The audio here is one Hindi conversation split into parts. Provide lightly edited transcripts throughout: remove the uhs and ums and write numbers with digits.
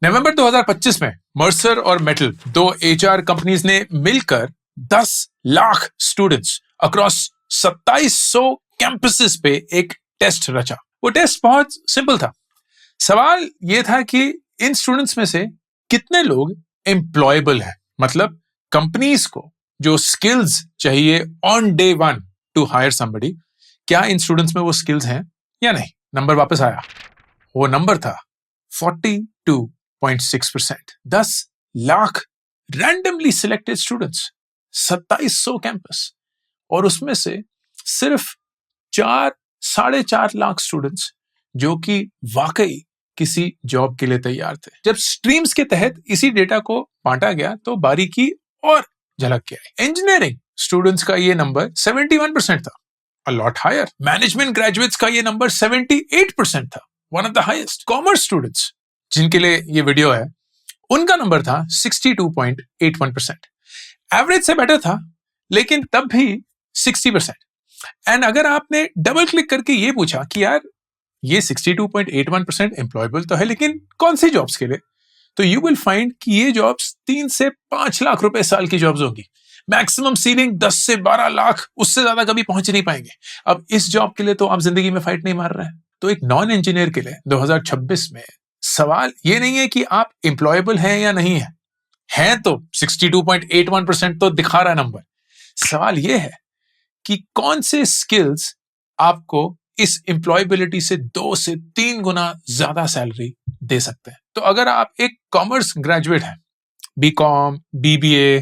नवंबर 2025 में मर्सर और मेटल, दो एचआर कंपनीज ने मिलकर 10 लाख स्टूडेंट्स अक्रॉस 2700 कैंपसेस पे एक टेस्ट रचा। वो टेस्ट बहुत सिंपल था। सवाल ये था कि इन स्टूडेंट्स में से कितने लोग एम्प्लॉयबल हैं, मतलब कंपनीज को जो स्किल्स चाहिए on day one to hire somebody, क्या इन स्टूडेंट्स में वो स्किल्स हैं या नहीं। नंबर वापस आया, वो नंबर था 42.6%। 10 lakh randomly selected students, 2700 campus, और उसमें से सिर्फ 4-4.5 लाख स्टूडेंट्स जो कि वाकई किसी जॉब के लिए तैयार थे। जब स्ट्रीम्स के तहत इसी डेटा को बांटा गया तो बारीकी और झलक के आई। इंजीनियरिंग स्टूडेंट्स का ये नंबर 71% था, a lot higher। Management graduates का ये नंबर 78% था, one of the highest। Commerce students जिनके लिए ये वीडियो है, उनका नंबर था 62.81%। एवरेज से बेटर था, लेकिन तब भी 60%। एंड अगर आपने डबल क्लिक करके ये पूछा कि यार ये 62.81% एम्प्लॉयबल तो है, लेकिन कौन सी जॉब्स के लिए, तो यू विल फाइंड कि ये जॉब्स 3 से 5 लाख रुपए साल की जॉब्स होगी। मैक्सिमम सीलिंग 10 से 12 लाख, उससे ज्यादा कभी पहुंच नहीं पाएंगे। अब इस जॉब के लिए तो आप जिंदगी में फाइट नहीं मार रहे हैं। तो एक नॉन इंजीनियर के लिए 2026 में सवाल ये नहीं है कि आप एम्प्लॉयबल हैं या नहीं है, हैं तो 62.81% तो दिखा रहा नंबर। सवाल ये है कि कौन से स्किल्स आपको इस एम्प्लॉयबिलिटी से 2 से 3 गुना ज्यादा सैलरी दे सकते हैं। तो अगर आप एक कॉमर्स ग्रेजुएट हैं, बीकॉम, बीबीए,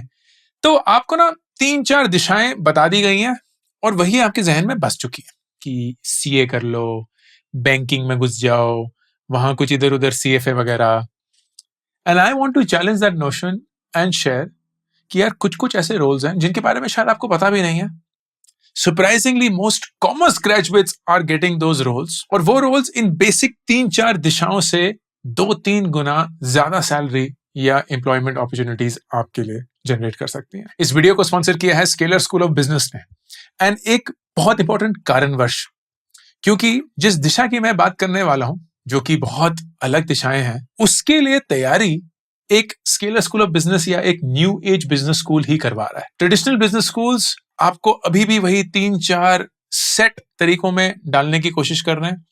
तो आपको ना 3-4 दिशाएं बता दी गई हैं और वही आपके जहन में बस चुकी है कि सीए कर लो, बैंकिंग में घुस जाओ, वहां कुछ इधर उधर सीएफए वगैरह। And I want to challenge that notion and share कि यार कुछ ऐसे रोल्स हैं जिनके बारे में शायद आपको पता भी नहीं है। Surprisingly, most commerce graduates are getting those roles, और वो roles इन बेसिक 3-4 दिशाओं से 2-3 गुना ज्यादा सैलरी या एम्प्लॉयमेंट अपॉर्चुनिटीज आपके लिए जनरेट कर सकती हैं। इस वीडियो को स्पॉन्सर किया है स्केलर स्कूल ऑफ बिजनेस ने, एंड एक बहुत इंपॉर्टेंट कारणवश, क्योंकि जिस दिशा की मैं बात करने वाला हूं, जो कि बहुत अलग दिशाएं हैं, उसके लिए तैयारी एक स्केलर स्कूल ऑफ बिजनेस या एक न्यू एज बिजनेस स्कूल ही करवा रहा है। ट्रेडिशनल बिजनेस स्कूल्स आपको अभी भी वही 3-4 सेट तरीकों में डालने की कोशिश कर रहे हैं।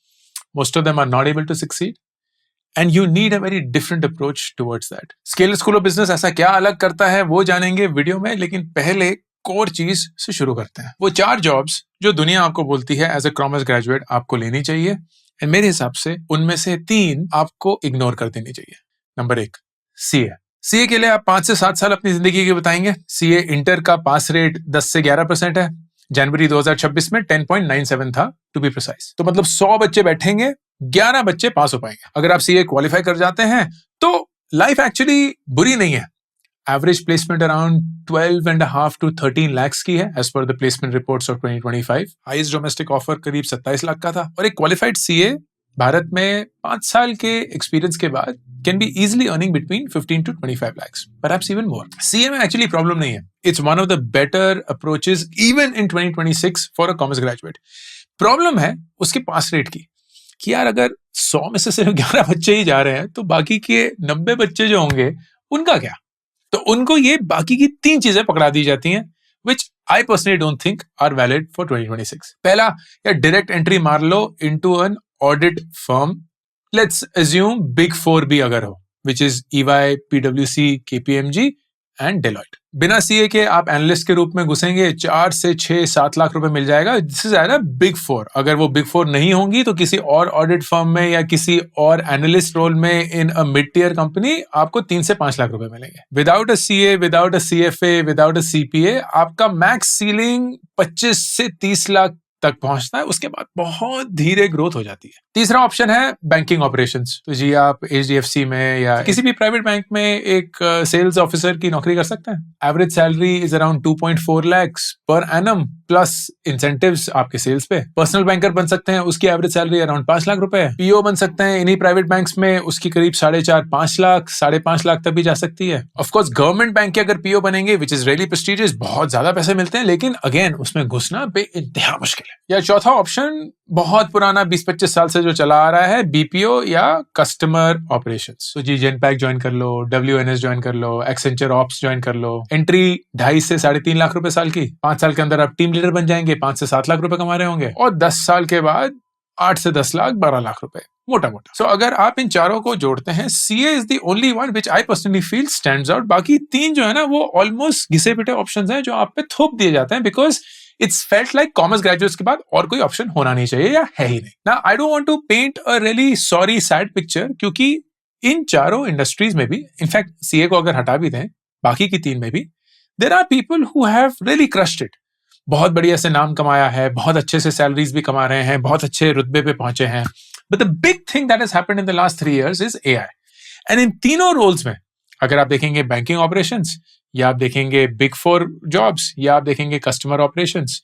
Most of them are not able to succeed and you need a very different approach towards that. Scaler School of Business ऐसा क्या अलग करता है वो जानेंगे वीडियो में, लेकिन पहले कोर चीज से शुरू करते हैं। वो 4 जॉब्स जो दुनिया आपको बोलती है एज अ कॉमर्स ग्रेजुएट आपको लेनी चाहिए, एंड मेरे हिसाब से उनमें से 3 आपको इग्नोर कर देनी चाहिए। Number 1, CA. सीए के लिए आप 5 से 7 साल अपनी जिंदगी के बताएंगे। सीए इंटर का पास रेट 10 से 11% है। जनवरी 2026 में 10.97 था टू बी प्रिसाइज। तो मतलब 100 बच्चे बैठेंगे, 11 बच्चे पास हो पाएंगे। अगर आप सीए क्वालिफाई कर जाते हैं तो लाइफ एक्चुअली बुरी नहीं है। Average placement around 12.5 to 13 lakhs की है as per the placement reports of 2025। Highest domestic offer करीब 27 लाख का था, और एक क्वालिफाइड सीए भारत में 5 साल के एक्सपीरियंस के बाद can be easily earning between 15 to 25 lakhs, perhaps even more. CA में actually problem नहीं है. It's one of the better approaches even in 2026 for a commerce graduate. Problem है उसके पास रेट की, कि यार अगर 100 में से सिर्फ 11 बच्चे ही जा रहे हैं तो बाकी के 90 बच्चे जो होंगे उनका क्या। तो उनको ये बाकी की 3 चीजें पकड़ा दी जाती हैं, which I personally don't think are valid for 2026. पहला, या डायरेक्ट एंट्री मार लो into an audit firm. Let's assume Big 4 भी अगर हो, which is EY, PwC, KPMG and Deloitte. बिना सीए के आप एनालिस्ट के रूप में घुसेंगे, 4 से 6-7 लाख रुपए मिल जाएगा। दिस इज ना बिग 4। अगर वो बिग 4 नहीं होंगी तो किसी और ऑडिट फर्म में या किसी और एनालिस्ट रोल में इन अ मिड टियर कंपनी आपको 3 से 5 लाख रुपए मिलेंगे। Without a CA, without a CFA, without a CPA आपका मैक्स सीलिंग 25 से 30 लाख तक पहुंचता है। उसके बाद बहुत धीरे ग्रोथ हो जाती है। तीसरा ऑप्शन है बैंकिंग ऑपरेशंस। तो जी आप एचडीएफसी में या किसी भी प्राइवेट बैंक में एक सेल्स ऑफिसर की नौकरी कर सकते हैं। Average salary is around 2.4 lakhs per annum plus incentives आपके सेल्स पे। पर्सनल बैंकर बन सकते हैं, उसकी एवरेज सैलरी अराउंड 5 लाख रुपए है। पीओ बन सकते हैं इन्हीं प्राइवेट बैंक्स में, उसकी करीब 4.5-5 लाख, 5.5 लाख तक भी जा सकती है। ऑफ कोर्स गवर्नमेंट बैंक के अगर पीओ बनेंगे विच इज रियली प्रेस्टिजियस, बहुत ज्यादा पैसे मिलते हैं, लेकिन अगेन उसमें घुसना बेइंतहा मुश्किल है। या चौथा ऑप्शन बहुत पुराना 20-25 साल से जो चला आ रहा है, बीपीओ या कस्टमर ऑपरेशंस। तो जी जेनपैक ज्वाइन कर लो, WNS ज्वाइन कर लो, एक्सेंचर ऑप्स ज्वाइन कर लो। एंट्री 2.5 से 3.5 लाख रुपए साल की। 5 साल के अंदर आप टीम लीडर बन जाएंगे, 5 से 7 लाख रुपए कमा रहे होंगे, और 10 साल के बाद 8 से 10 लाख, 12 लाख रुपए, मोटा मोटा। सो अगर आप इन चारों को जोड़ते हैं, CA is the only one which I personally feel stands out. बाकी 3 जो है ना, वो ऑलमोस्ट घिसे पिटे ऑप्शंस हैं जो आप पे थोप दिए जाते हैं, because it's felt like commerce graduates के बाद और कोई ऑप्शन होना नहीं चाहिए, या है ही नहीं ना। I don't want to paint a really sorry sad picture, क्योंकि इन चारों इंडस्ट्रीज में भी, इनफैक्ट सीए को अगर हटा भी दें, बाकी की 3 में भी, there are people who have really crushed it. बहुत बढ़िया से नाम कमाया है, बहुत अच्छे से सैलरीज भी कमा रहे हैं, बहुत अच्छे रुतबे पे पहुंचे हैं। But the big thing that has happened in the last 3 years is AI. And in तीनों रोल्स में अगर आप देखेंगे बैंकिंग ऑपरेशंस, या आप देखेंगे बिग 4 जॉब्स, या आप देखेंगे customer operations,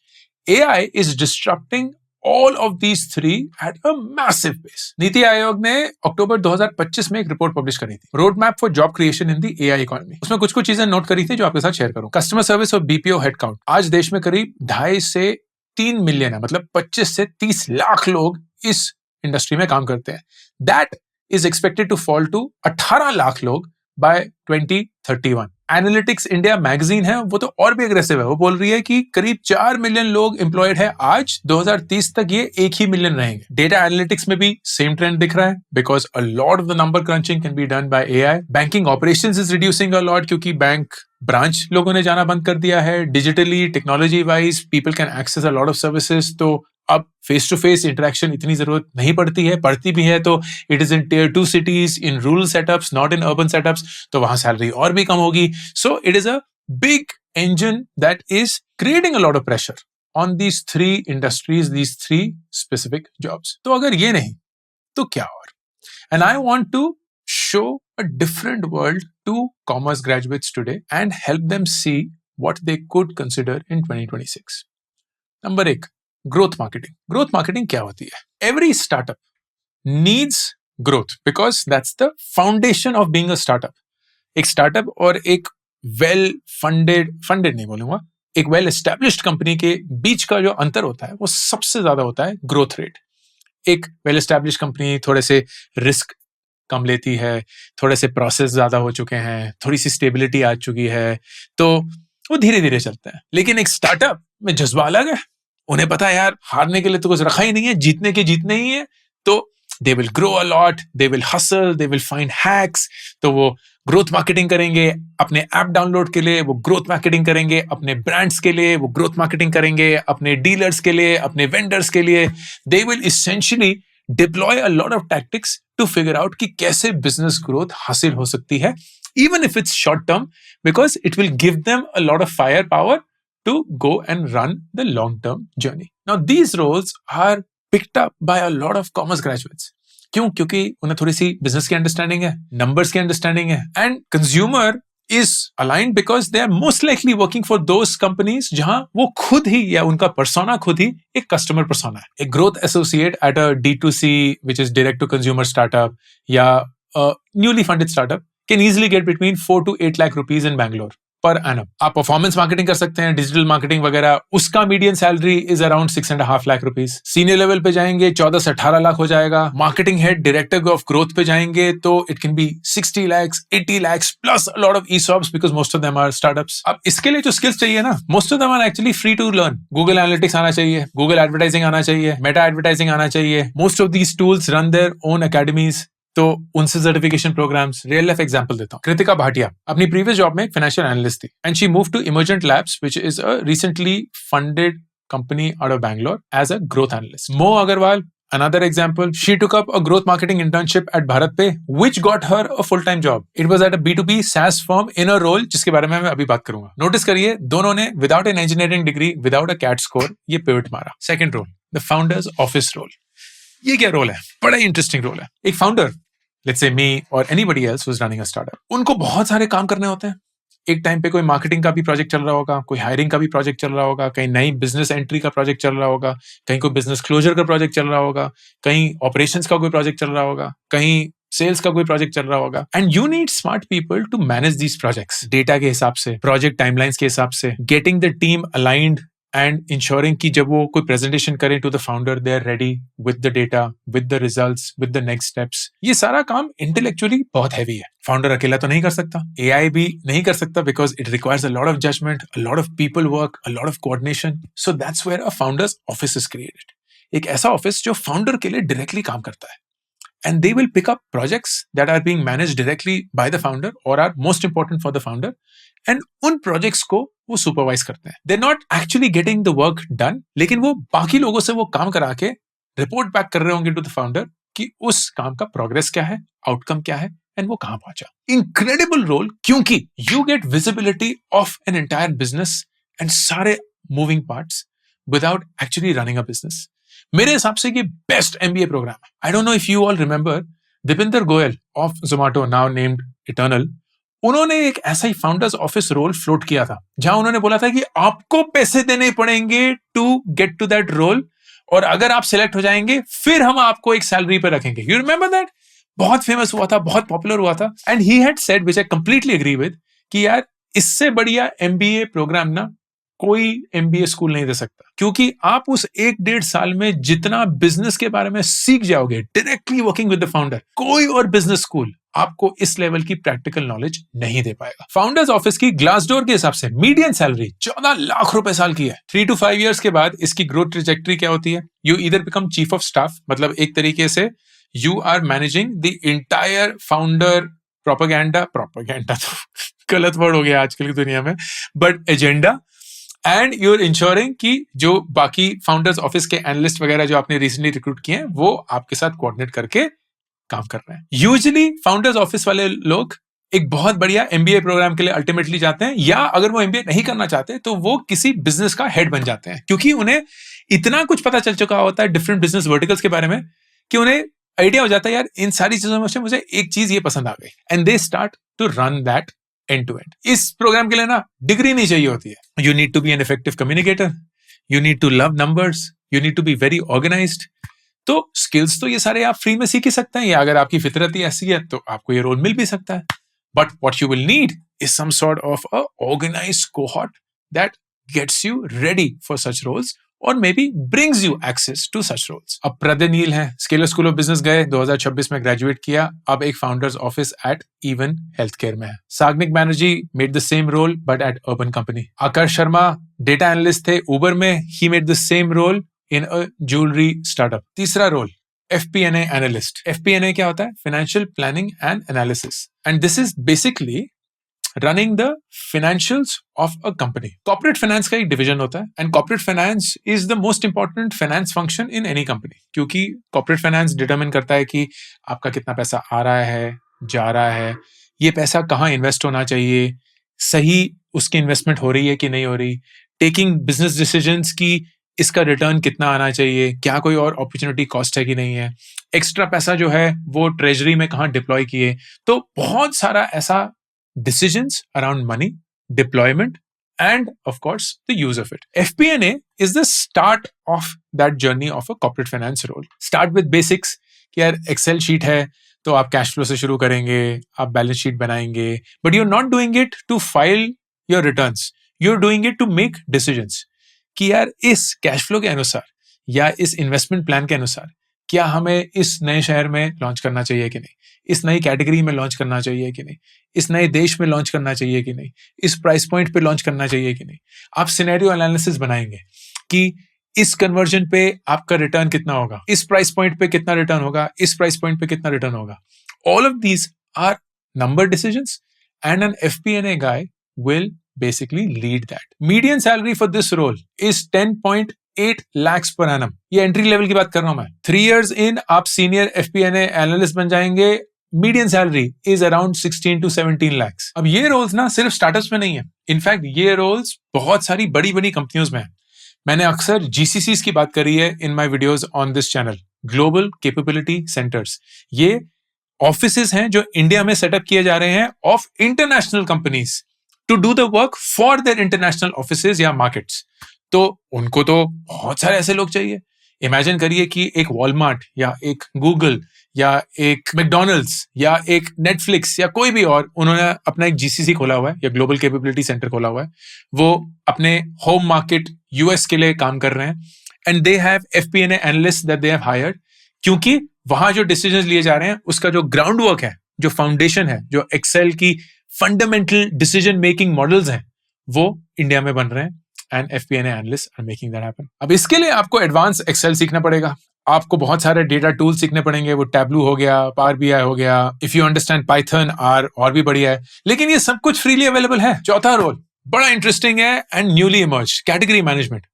AI is disrupting all of these 3 at a massive pace. NITI Aayog ने अक्टूबर 2025 में एक रिपोर्ट पब्लिश करी थी, road map for job creation in the AI economy. उसमें कुछ चीजें नोट करी थी जो आपके साथ शेयर करूं। कस्टमर सर्विस और बीपीओ हेडकाउंट आज देश में करीब 2.5 से 3 मिलियन है, मतलब 25 से 30 लाख लोग इस इंडस्ट्री में काम करते हैं। That is expected to fall to 18 lakh लोग बाय 2031। एनालिटिक्स इंडिया मैगजीन है, वो तो और भी अग्रेसिव है, वो बोल रही है कि करीब 4 मिलियन लोग एम्प्लॉयड है आज, 2030 तक ये 1 ही मिलियन रहेंगे। डेटा एनालिटिक्स में भी सेम ट्रेंड दिख रहा है, because a lot of the number crunching can be done by AI. Banking operations is reducing a lot, क्योंकि बैंक ब्रांच लोगों ने जाना बंद कर दिया है। Digitally, technology wise people can access a lot of services, तो अब फेस टू फेस इंटरेक्शन इतनी जरूरत नहीं पड़ती है, पड़ती भी है तो it is in tier 2 cities, in rural setups, not in urban setups, तो वहां सैलरी और भी कम होगी। So it is a big engine that is creating a lot of pressure on these 3 industries, these 3 specific jobs. तो अगर ये नहीं तो क्या और? And I want to show a different world to commerce graduates today and help them see what they could consider in 2026. Number 1, growth marketing. Growth marketing क्या होती है? Every startup needs growth because that's the foundation of being a startup. एक startup और एक फंडेड नहीं बोलूंगा, एक वेल एस्टेब्लिश्ड कंपनी के बीच का जो अंतर होता है वो सबसे ज्यादा होता है ग्रोथ रेट। एक वेल एस्टेब्लिश्ड कंपनी थोड़े से रिस्क कम लेती है, थोड़े से प्रोसेस ज्यादा हो चुके हैं, थोड़ी सी स्टेबिलिटी आ चुकी है, तो वो धीरे धीरे चलता है। लेकिन एक स्टार्टअप में जज्बा अलग है, उन्हें पता है यार हारने के लिए तो कुछ रखा ही नहीं है, जीतने के जीतने ही है, तो they will grow a lot, they will hustle, they will find hacks, तो वो ग्रोथ मार्केटिंग करेंगे, अपने ऐप डाउनलोड के लिए वो ग्रोथ मार्केटिंग करेंगे, अपने ब्रांड्स के लिए वो ग्रोथ मार्केटिंग करेंगे, अपने डीलर्स के लिए, अपने वेंडर्स के लिए। they will essentially deploy a lot of tactics to figure out कि कैसे बिजनेस ग्रोथ हासिल हो सकती है, even if it's short term, because it will give them a lot of firepower to go and run the long term journey. Now these roles are picked up by a lot of commerce graduates. क्यों? क्योंकि उन्हें थोड़ी सी बिजनेस की अंडरस्टैंडिंग है, नंबर्स की अंडरस्टैंडिंग है, and consumer is aligned because they are most likely working for those companies जहां वो खुद ही या उनका पर्सोना खुद ही एक कस्टमर पर्सोना है। एक growth associate at a D2C which is direct to consumer startup या newly funded startup can easily get between 4 to 8 lakh rupees in Bangalore per annum. आप परफॉर्मेंस मार्केटिंग कर सकते हैं, डिजिटल मार्केटिंग वगैरह, उसका मीडियन सैलरी इज अराउंड 6.5 लाख रुपीज। सीनियर लेवल पे जाएंगे 14 से 18 लाख हो जाएगा। Marketing head, director of growth पे जाएंगे तो it can be 60 lakhs, 80 lakhs plus a lot of ESOPs because most of them are startups. अब इसके लिए जो स्किल्स चाहिए ना, most of them are actually free to learn. Google Analytics आना चाहिए, गूगल एडवर्टाइजिंग आना चाहिए, मेटा एडवर्टाइजिंग आना चाहिए। Most of these tools run their own academies, तो उनसे certification programmes. Real life example देता हूं, कृतिका भाटिया अपनी प्रीवियस जॉब में एक फाइनेंशियल एनालिस्ट थी and she moved to Emergent Labs which is a recently funded company out of Bangalore as a growth analyst. Mo Agarwal, another example, she took up a growth marketing internship at BharatPe which got her a full time job. It was at a B2B SaaS firm in a role जिसके बारे में मैं अभी बात करूंगा। नोटिस करिए दोनों ने without an engineering degree, without a CAT score ये पिवट मारा। Second role, the founders office role. ये क्या रोल है? बड़ा ही इंटरेस्टिंग रोल है। एक founder, let's say me or anybody else who's running a startup, उनको बहुत सारे काम करने होते हैं, एक टाइम पे कोई मार्केटिंग का भी प्रोजेक्ट चल रहा होगा, कोई हायरिंग का भी प्रोजेक्ट चल रहा होगा, कहीं नई बिजनेस एंट्री का प्रोजेक्ट चल रहा होगा, कहीं कोई बिजनेस क्लोजर का प्रोजेक्ट चल रहा होगा, कहीं ऑपरेशंस का कोई प्रोजेक्ट चल रहा होगा, कहीं सेल्स का कोई प्रोजेक्ट चल रहा होगा. And you need smart people to manage these projects data के हिसाब से, प्रोजेक्ट टाइमलाइंस के हिसाब से, getting the team aligned and ensuring कि जब वो कोई प्रेजेंटेशन करें to the founder, they are ready with the data, with the results, with the next steps. ये सारा काम इंटेलेक्चुअली बहुत हैवी है. फाउंडर अकेला तो नहीं कर सकता, एआई भी नहीं कर सकता, because it requires a lot of judgement, a lot of people work, a lot of coordination. So that's where a founders office is created. एक ऐसा ऑफिस जो फाउंडर के लिए डायरेक्टली काम करता है. And they will pick up projects that are being managed directly by the founder or are most important for the founder. And उन projects को वो supervise करते हैं. They're not actually getting the work done, लेकिन वो बाकी लोगों से वो काम करा के report back कर रहे होंगे to the founder कि उस काम का progress क्या है, outcome क्या है, and वो कहाँ पहुंचा. Incredible role, क्योंकि you get visibility of an entire business and सारे moving parts without actually running a business. मेरे हिसाब से ये बेस्ट एमबीए प्रोग्राम है. I don't know if you all remember Deepinder Goyal of Zomato, now named eternal. उन्होंने एक ऐसा ही फाउंडर्स ऑफिस रोल फ्लोट किया था, जहां उन्होंने बोला था कि आपको पैसे देने पड़ेंगे to get to that role, और अगर आप सिलेक्ट हो जाएंगे फिर हम आपको एक सैलरी पे रखेंगे. You remember that? बहुत फेमस हुआ था, बहुत पॉपुलर हुआ था. And he had said, which I completely agree with, कि यार इससे बढ़िया एमबीए प्रोग्राम ना कोई एमबीए स्कूल नहीं दे सकता, क्योंकि आप उस 1-1.5 साल में जितना बिजनेस के बारे में सीख जाओगे directly working with the founder, कोई और बिजनेस स्कूल आपको इस लेवल की प्रैक्टिकल नॉलेज नहीं दे पाएगा. फाउंडर्स ऑफिस की ग्लासडोर के हिसाब से मीडियन सैलरी 14 लाख रुपए साल की है. 3 to 5 years के बाद इसकी ग्रोथ ट्रेजेक्टरी क्या होती है? You either become chief of staff, मतलब एक तरीके से you are managing the entire founder propaganda तो गलत वर्ड हो गया आजकल की दुनिया में, but agenda. And you're ensuring कि जो बाकी फाउंडर्स ऑफिस के एनालिस्ट वगैरह जो आपने रिसेंटली रिक्रूट किए हैं वो आपके साथ कोऑर्डिनेट करके काम कर रहे हैं. यूजुअली फाउंडर्स ऑफिस वाले लोग एक बहुत बढ़िया एमबीए प्रोग्राम के लिए अल्टीमेटली जाते हैं, या अगर वो एमबीए नहीं करना चाहते तो वो किसी बिजनेस का हेड बन जाते हैं, क्योंकि उन्हें इतना कुछ पता चल चुका होता है डिफरेंट बिजनेस वर्टिकल्स के बारे में कि उन्हें आइडिया हो जाता है यार इन सारी चीजों में से मुझे एक चीज ये पसंद आ गई, and they start to run that end to end. इस प्रोग्राम के लिए ना डिग्री नहीं चाहिए होती है. You need to be an effective communicator, you need to love numbers, you need to be very organised. तो स्किल्स तो ये सारे आप फ्री में सीख ही सकते हैं, या अगर आपकी फितरत ही ऐसी है तो आपको ये रोल मिल भी सकता है. But what you will need is some sort of a organized cohort that gets you ready for such roles और maybe brings you access to such roles. अब प्रदे नील है, स्केलर स्कूल ऑफ बिजनेस गए, 2026 में ग्रेजुएट किया, अब एक founders office at even health care में है. Sagnik Banerjee made the same role but at Urban Company. Aakarsh Sharma data analyst थे उबर में, he made the same role in a jewellery startup. तीसरा रोल FP&A एनालिस्ट. FP&A क्या होता है? Financial planning and analysis. And this is basically running the financials of a company. Corporate finance का एक division होता है, and corporate finance is the most important finance function in any company. क्योंकि corporate finance determine करता है कि आपका कितना पैसा आ रहा है, जा रहा है, ये पैसा कहाँ इन्वेस्ट होना चाहिए, सही उसकी इन्वेस्टमेंट हो रही है कि नहीं हो रही, टेकिंग बिजनेस डिसीजंस की इसका रिटर्न कितना आना चाहिए, क्या कोई और अपॉर्चुनिटी कॉस्ट है कि नहीं है, एक्स्ट्रा पैसा जो है वो ट्रेजरी में कहाँ डिप्लॉय किए. तो बहुत सारा ऐसा decisions around money, deployment, and of course the use of it. FP&A is the start of that journey of a corporate finance role. Start with basics कि यार एक्सेल शीट है तो आप कैश फ्लो से शुरू करेंगे, आप बैलेंस शीट बनाएंगे, but you are not doing it to file your returns, you are doing it to make decisions कि यार इस कैश फ्लो के अनुसार या इस इन्वेस्टमेंट प्लान के अनुसार क्या हमें इस नए शहर में लॉन्च करना चाहिए कि नहीं, इस नई कैटेगरी में लॉन्च करना चाहिए कि नहीं, इस नए देश में लॉन्च करना चाहिए कि नहीं, इस प्राइस पॉइंट पे लॉन्च करना चाहिए कि नहीं. आप सिनेरियो एनालिसिस बनाएंगे कि इस कन्वर्जन पे आपका रिटर्न कितना होगा, इस प्राइस पॉइंट पे कितना रिटर्न होगा, इस प्राइस पॉइंट पे कितना रिटर्न होगा. All of these are number decisions and an FP&A guy will basically lead that. Median salary for this role is 10.8 lakhs per annum. ये एंट्री लेवल की बात कर रहा हूं मैं. 3 years in आप सीनियर FP&A एनालिस्ट बन जाएंगे. Median salary is around 16 to 17 lakhs. अब ये रोल्स ना सिर्फ स्टार्टअप्स में नहीं है, इनफैक्ट ये रोल्स बहुत सारी बड़ी बड़ी कंपनियों में है. मैंने अक्सर GCCs की बात करी है in my videos on this channel, global capability centres. ये ऑफिसेज हैं जो इंडिया में सेटअप किए जा रहे हैं of international companies to do the work for their international offices या मार्केट्स। तो उनको तो बहुत सारे ऐसे लोग चाहिए। इमेजिन करिए कि एक वॉलमार्ट या एक गूगल या एक मैकडॉनल्ड्स या एक नेटफ्लिक्स या कोई भी और, उन्होंने अपना एक जीसीसी खोला हुआ है या ग्लोबल कैपेबिलिटी सेंटर खोला हुआ है। वो अपने होम मार्केट यूएस के लिए काम कर रहे हैं and they have FPNA analyst that they have hired, क्योंकि वहां जो डिसीजंस लिए जा रहे हैं उसका जो ग्राउंड वर्क है, जो फाउंडेशन है, जो एक्सेल की फंडामेंटल डिसीजन मेकिंग मॉडल्स हैं, वो इंडिया में बन रहे हैं and FPNA analyst are making that happen. अब इसके लिए आपको एडवांस एक्सेल सीखना पड़ेगा, आपको बहुत सारे डेटा टूल सीखने पड़ेंगे, वो टैब्लू हो गया, पावर बीआई हो गया, if you understand Python R और भी बढ़िया है। लेकिन ये सब कुछ फ्रीली अवेलेबल है। चौथा रोल बड़ा इंटरेस्टिंग है and newly emerge, category management.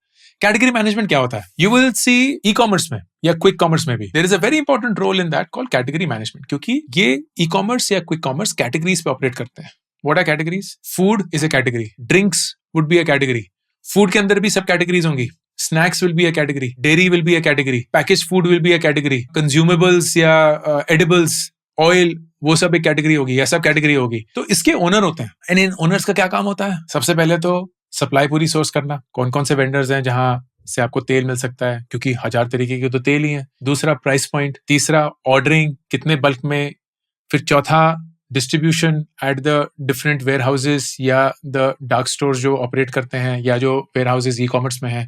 Category management क्या होता है? You will see e commerce में या क्विक कॉमर्स में भी there is a very important role in that called category management, क्योंकि ये ई कॉमर्स या क्विक कॉमर्स कैटेगरीज पे ऑपरेट करते हैं। What are categories? Food is a category, drinks would be a category, food के अंदर भी सब कैटेगरीज होंगी, snacks will B a category, dairy will be a category, package food will be a category, consumables या एडिबल्स, ऑयल, वो सब एक कैटेगरी होगी या सब कैटेगरी होगी। तो इसके ओनर होते हैं एंड इन ओनर्स का क्या काम होता है? सबसे पहले तो सप्लाई पूरी सोर्स करना, कौन कौन से वेंडर्स हैं जहां से आपको तेल मिल सकता है, क्योंकि 1000 तरीके के तो तेल ही है। दूसरा प्राइस पॉइंट, तीसरा ऑर्डरिंग, कितने बल्क में, फिर चौथा distribution at the different warehouses या द डार्क स्टोर जो ऑपरेट करते हैं या जो वेयर हाउसेज ई कॉमर्स में है।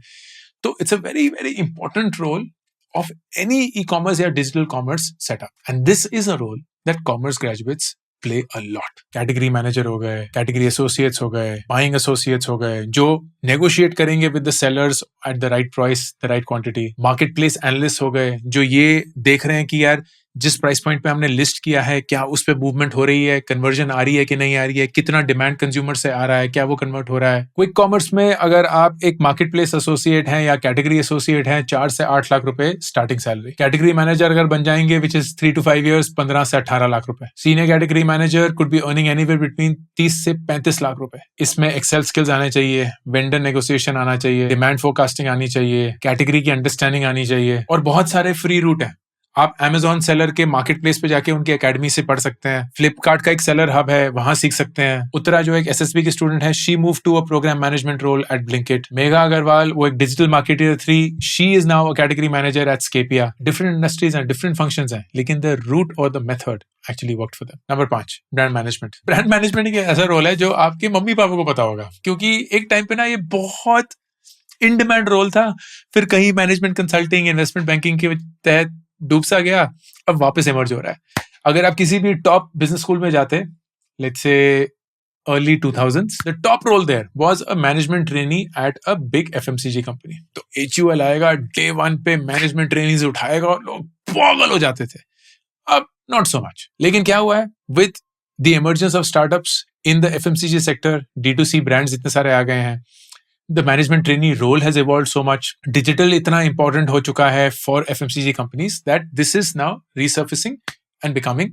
तो it's a very very important role of any e commerce या digital commerce setup and this is a role that commerce graduates play a lot. Category manager हो गए, कैटेगरी एसोसिएट्स हो गए, बाइंग एसोसिएट्स हो गए, जो नेगोशिएट करेंगे with the sellers at the right price, the right quantity. Market place analyst हो गए, जो ये देख रहे हैं कि यार जिस प्राइस पॉइंट पे हमने लिस्ट किया है, क्या उस पे मूवमेंट हो रही है, कन्वर्जन आ रही है कि नहीं आ रही है, कितना डिमांड कंज्यूमर से आ रहा है, क्या वो कन्वर्ट हो रहा है। क्विक कॉमर्स में अगर आप एक मार्केट प्लेस एसोसिएट हैं या कैटेगरी एसोसिएट हैं, 4 से 8 लाख रुपए स्टार्टिंग सैलरी। कैटेगरी मैनेजर अगर बन जाएंगे विच इज 3 to 5 years, 15 से 18 लाख रुपए। Senior category manager could be earning anywhere between 30 से 35 लाख रुपए। इसमें एक्सेल स्किल्स आने चाहिए, वेंडर नेगोशिएशन आना चाहिए, डिमांड फोरकास्टिंग आनी चाहिए, कैटेगरी की अंडरस्टैंडिंग आनी चाहिए, और बहुत सारे फ्री रूट है। आप Amazon सेलर के मार्केट प्लेस पे जाके उनकी एकेडमी से पढ़ सकते हैं, फ्लिपकार्ट का एक सेलर हब है, वहां सीख सकते हैं। उत्तरा जो एक एसएसबी की स्टूडेंट है, she move to a programme management role at Blinkit. Megha Agarwal, वो एक digital marketer 3, she is now a category manager at Scapia. Different industries हैं, डिफरेंट फंक्शंस हैं, लेकिन द रूट और the method actually worked for them. Number 5, brand management. Brand management एक ऐसा रोल है जो आपके मम्मी पापा को पता होगा, क्योंकि एक टाइम पे ना ये बहुत इन डिमांड रोल था, फिर कहीं मैनेजमेंट कंसल्टिंग, इन्वेस्टमेंट बैंकिंग के तहत डूब सा गया, अब वापस इमर्ज हो रहा है। अगर आप किसी भी टॉप बिजनेस स्कूल में जाते, let's say early 2000s, the top role there was a management trainee at a big FMCG company. तो HUL आएगा, day 1 पे मैनेजमेंट ट्रेनीज उठाएगा और लोग पागल हो जाते थे। अब नॉट सो मच। लेकिन क्या हुआ है, with the emergence of startups in the FMCG sector, D2C brands इतने सारे आ गए हैं, the management trainee role has evolved so much. Digital इतना important हो चुका है for FMCG companies that this is now resurfacing and becoming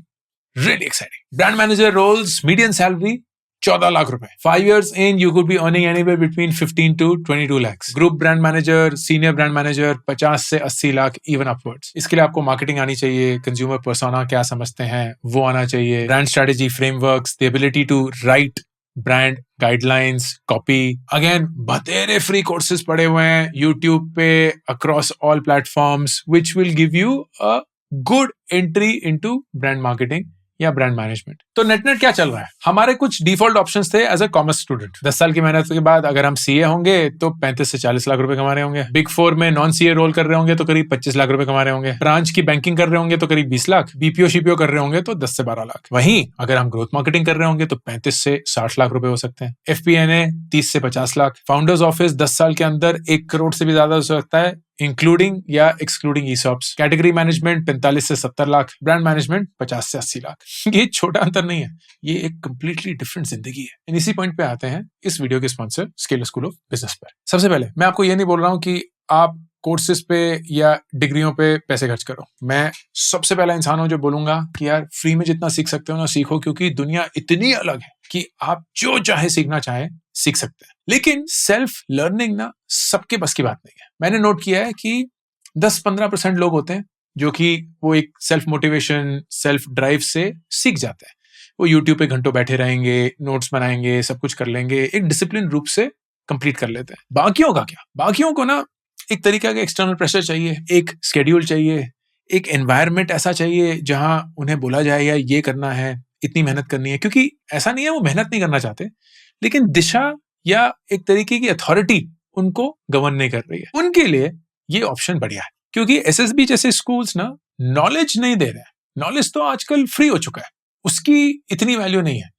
really exciting. Brand manager roles, median salary 14 lakh रुपए. 5 years in, you could be earning anywhere between 15 to 22 lakhs. Group brand manager, senior brand manager 50 से 80 लाख even upwards. इसके लिए आपको मार्केटिंग आनी चाहिए, कंज्यूमर पर्सोना क्या समझते हैं वो आना चाहिए, brand strategy frameworks, the ability to write brand guidelines, copy. Again बतेरे फ्री कोर्सेज पड़े हुए हैं यूट्यूब पे across all platforms which will give you a good entry into brand marketing या ब्रांड मैनेजमेंट। तो नेट क्या चल रहा है? हमारे कुछ डिफॉल्ट ऑप्शंस थे एज अ कॉमर्स स्टूडेंट। 10 साल की मेहनत के बाद अगर हम सीए होंगे तो 35 से 40 लाख रुपए कमा रहे होंगे। बिग 4 में नॉन सीए रोल कर रहे होंगे तो करीब 25 लाख रुपए कमा रहे होंगे। ब्रांच की बैंकिंग कर रहे होंगे तो करीब 20 लाख। बीपीओ शीपीओ कर रहे होंगे तो 10 से 12 लाख। वहीं अगर हम ग्रोथ मार्केटिंग कर रहे होंगे तो 35 से 60 लाख रुपए हो सकते हैं। एफपीएनए 30 से 50 लाख। फाउंडर्स ऑफिस 10 साल के अंदर 1 करोड़ से भी ज्यादा हो सकता है, इंक्लूडिंग या एक्सक्लूडिंग ईसॉप्स। कैटेगरी मैनेजमेंट 45 से 70 लाख। ब्रांड मैनेजमेंट 50 से 80 लाख। ये छोटा अंतर नहीं है, ये एक कंप्लीटली डिफरेंट जिंदगी है। इसी पॉइंट पे आते हैं इस वीडियो के sponsor scalar School of business पर। सबसे पहले मैं आपको ये नहीं बोल रहा हूं कि आप कोर्सेज पे या डिग्रियों पे पैसे खर्च करो। मैं सबसे पहला इंसान हूं जो बोलूंगा कि यार फ्री में जितना सीख सकते हो ना सीखो, क्योंकि दुनिया इतनी अलग है कि आप जो चाहे सीखना चाहे सीख सकते हैं। लेकिन सेल्फ लर्निंग ना सबके बस की बात नहीं है। मैंने नोट किया है कि 10-15% लोग होते हैं जो कि वो एक सेल्फ मोटिवेशन, सेल्फ ड्राइव से सीख जाते हैं। वो यूट्यूब पे घंटों बैठे रहेंगे, नोट्स बनाएंगे, सब कुछ कर लेंगे, एक डिसिप्लिन रूप से कंप्लीट कर लेते हैं। बाकियों का क्या, बाकियों को ना एक तरीका का एक्सटर्नल प्रेशर चाहिए, एक स्केड्यूल चाहिए, एक एनवायरनमेंट ऐसा चाहिए जहां उन्हें बोला जाए या ये करना है, इतनी मेहनत करनी है। क्योंकि ऐसा नहीं है वो मेहनत नहीं करना चाहते, लेकिन दिशा या एक तरीके की अथॉरिटी उनको गवर्न नहीं कर रही है। उनके लिए ये ऑप्शन बढ़िया है, क्योंकि एसएसबी जैसे स्कूल्स ना नॉलेज नहीं दे रहे हैं। नॉलेज तो आजकल फ्री हो चुका है, उसकी इतनी वैल्यू नहीं है।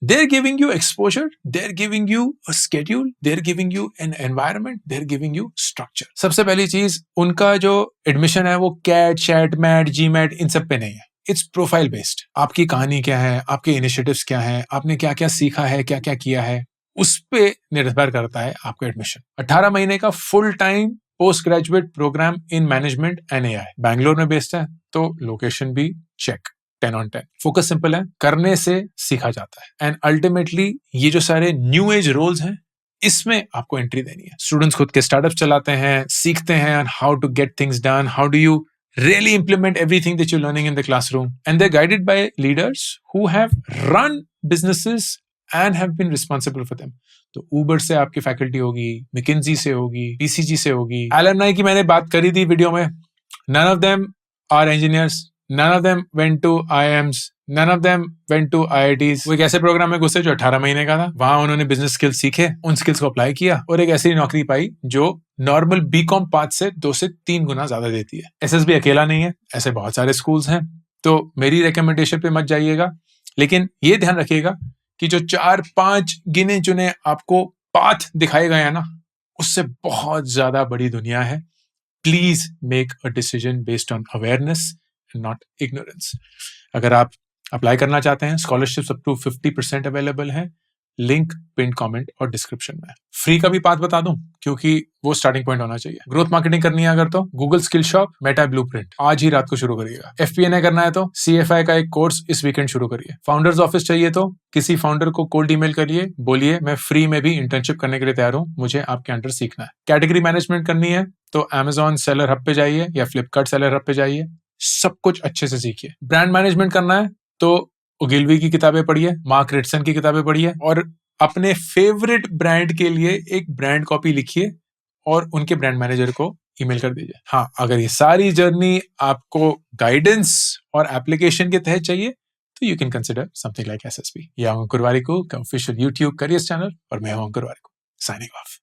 They're giving you exposure, they're giving you a schedule, they're giving you an environment, they're giving you structure. सबसे पहली चीज, उनका जो एडमिशन है वो कैट, शैट, मैट, जीमैट इन सब पे नहीं है। It's profile based. आपकी कहानी क्या है, आपके इनिशिएटिव्स क्या हैं, आपने क्या क्या सीखा है, क्या क्या किया है, उस पे निर्भर करता है आपका एडमिशन। 18 महीने का full time post graduate program in management and AI Bangalore में बेस्ड है, तो लोकेशन भी चेक। 10 on 10। फोकस सिंपल है, करने से सीखा जाता है। एंड अल्टीमेटली ये जो सारे न्यू एज रोल्स हैं, इसमें आपको एंट्री देनी है। स्टूडेंट्स खुद के स्टार्टअप चलाते हैं, सीखते हैं how to get things done, how do you really implement everything that you're learning in the classroom, and they're guided by leaders who have run businesses and have been responsible for them. तो Uber से आपकी फैकल्टी होगी, McKinsey से होगी, BCG से होगी। Alumni की मैंने बात करी थी वीडियो में। None of them are engineers. None of them went to IIMs. None of them went to IITs. वो एक ऐसे प्रोग्राम में घुसे जो 18 महीने का था। वहां उन्होंने बिजनेस स्किल्स सीखे, उन स्किल्स को अप्लाई किया और एक ऐसी नौकरी पाई जो नॉर्मल बीकॉम पाथ से 2 से 3 गुना ज्यादा देती है। एसएसबी अकेला नहीं है, ऐसे बहुत सारे स्कूल्स हैं। तो मेरी रिकमेंडेशन पे मत जाइएगा, लेकिन ये ध्यान रखिएगा कि जो 4-5 गिने चुने आपको पाथ दिखाए गए हैं ना, उससे बहुत ज्यादा बड़ी दुनिया है। Please make a decision based on awareness, not ignorance. अगर आप अप्लाई करना चाहते हैं, स्कॉलरशिप्स अप टू 50% अवेलेबल है। लिंक पिन कमेंट और डिस्क्रिप्शन में। फ्री का भी पाथ बता दूं, क्योंकि वो स्टार्टिंग पॉइंट होना चाहिए। ग्रोथ मार्केटिंग करनी है अगर तो Google skill shop, Meta blueprint आज ही रात को शुरू करिएगा। एफपीएनए करना है तो CFI का एक कोर्स इस वीकेंड शुरू करिए। फाउंडर्स ऑफिस चाहिए तो किसी फाउंडर को कोल्ड ईमेल करिए, बोलिए मैं फ्री में भी इंटर्नशिप करने के लिए तैयार हूं, मुझे आपके अंडर सीखना है। कैटेगरी मैनेजमेंट करनी है तो Amazon सेलर हब पे जाइए या फ्लिपकार्ट सेलर हब पे जाइए, सब कुछ अच्छे से सीखिए। ब्रांड मैनेजमेंट करना है तो ओगिलवी की किताबें पढ़िए, मार्क रिटसन की किताबें पढ़िए और अपने फेवरेट ब्रांड के लिए एक ब्रांड कॉपी लिखिए और उनके ब्रांड मैनेजर को ईमेल कर दीजिए। हाँ, अगर ये सारी जर्नी आपको गाइडेंस और एप्लीकेशन के तहत चाहिए तो you can consider something like SSB या अंकुर वारिकू का ऑफिशियल यूट्यूब करियर चैनल। और मैं हूं अंकुर वारिकू, साइनिंग ऑफ।